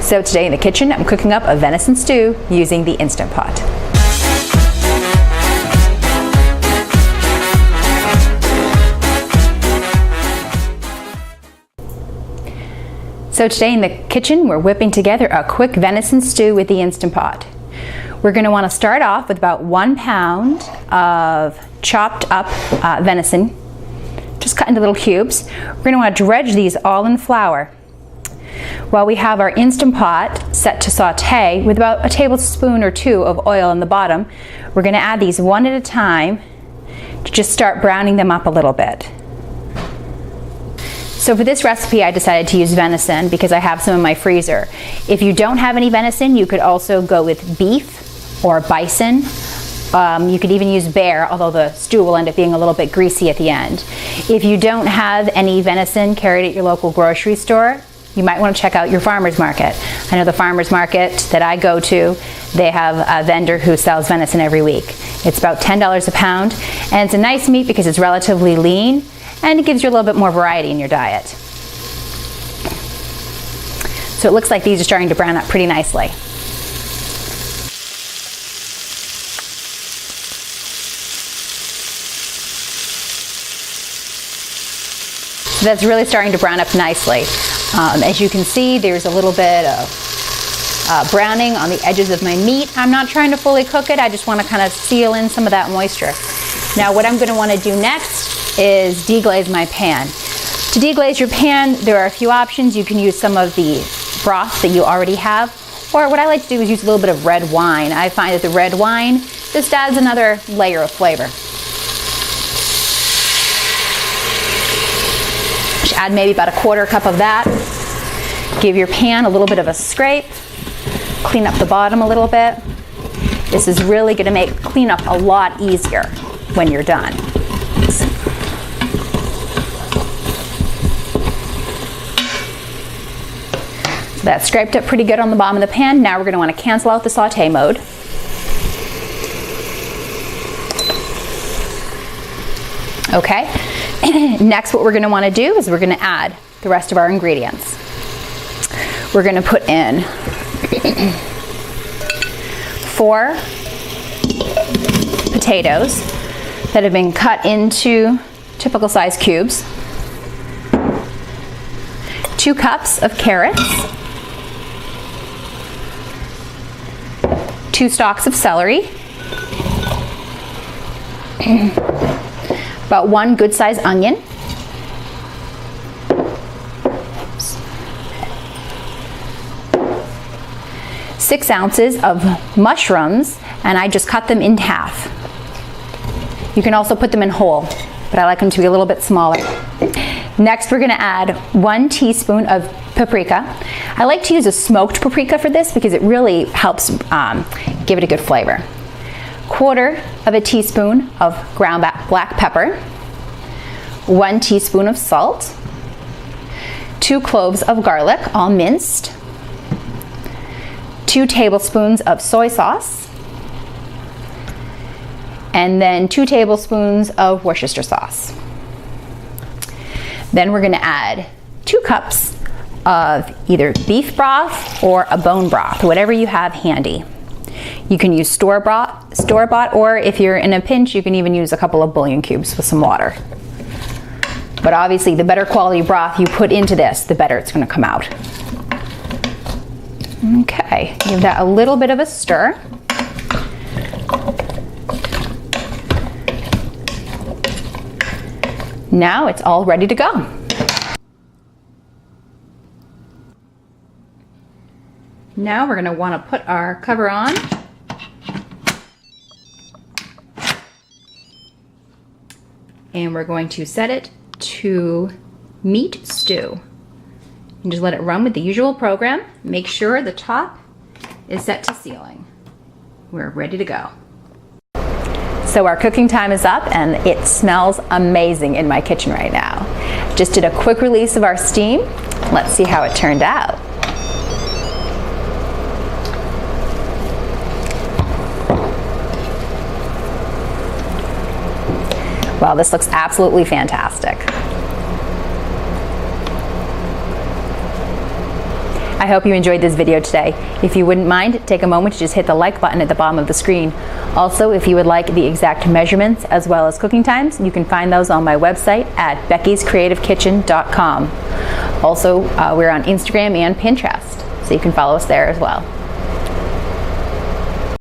So today in the kitchen, I'm cooking up a venison stew using the Instant Pot. So today in the kitchen, we're whipping together a quick venison stew with the Instant Pot. We're going to want to start off with about 1 pound of chopped up venison, just cut into little cubes. We're going to want to dredge these all in flour. While we have our Instant Pot set to saute with about a tablespoon or 2 of oil in the bottom, we're going to add these one at a time to just start browning them up a little bit. So for this recipe, I decided to use venison because I have some in my freezer. If you don't have any venison, you could also go with beef or bison. You could even use bear, although the stew will end up being a little bit greasy at the end. If you don't have any venison carried at your local grocery store, you might want to check out your farmer's market. I know the farmer's market that I go to, they have a vendor who sells venison every week. It's about $10 a pound, and it's a nice meat because it's relatively lean, and it gives you a little bit more variety in your diet. So it looks like these are starting to brown up pretty nicely. So that's really starting to brown up nicely. As you can see, there's a little bit of browning on the edges of my meat. I'm not trying to fully cook it, I just want to kind of seal in some of that moisture. Now what I'm going to want to do next is deglaze my pan. To deglaze your pan, there are a few options. You can use some of the broth that you already have, or what I like to do is use a little bit of red wine. I find that the red wine just adds another layer of flavor. Add maybe about a 1/4 cup of that. Give your pan a little bit of a scrape. Clean up the bottom a little bit. This is really going to make cleanup a lot easier when you're done. So that's scraped up pretty good on the bottom of the pan. Now we're going to want to cancel out the saute mode. Okay. Next, what we're going to want to do is we're going to add the rest of our ingredients. We're going to put in 4 potatoes that have been cut into typical size cubes, 2 cups of carrots, 2 stalks of celery, about 1 good sized onion, six ounces of mushrooms, and I just cut them in half. You can also put them in whole, but I like them to be a little bit smaller. Next, we're going to add 1 teaspoon of paprika. I like to use a smoked paprika for this because it really helps give it a good flavor. 1/4 of a teaspoon of ground black pepper, 1 teaspoon of salt, 2 cloves of garlic, all minced, 2 tablespoons of soy sauce, and then 2 tablespoons of Worcestershire sauce. Then we're going to add 2 cups of either beef broth or a bone broth, whatever you have handy. You can use store-bought, or if you're in a pinch, you can even use a couple of bouillon cubes with some water. But obviously, the better quality broth you put into this, the better it's going to come out. Okay, give that a little bit of a stir. Now it's all ready to go. Now we're going to want to put our cover on. And we're going to set it to meat stew. And just let it run with the usual program. Make sure the top is set to sealing. We're ready to go. So our cooking time is up and it smells amazing in my kitchen right now. Just did a quick release of our steam. Let's see how it turned out. Well, this looks absolutely fantastic. I hope you enjoyed this video today. If you wouldn't mind, take a moment to just hit the like button at the bottom of the screen. Also, if you would like the exact measurements as well as cooking times, you can find those on my website at beckyscreativekitchen.com. Also, we're on Instagram and Pinterest, so you can follow us there as well.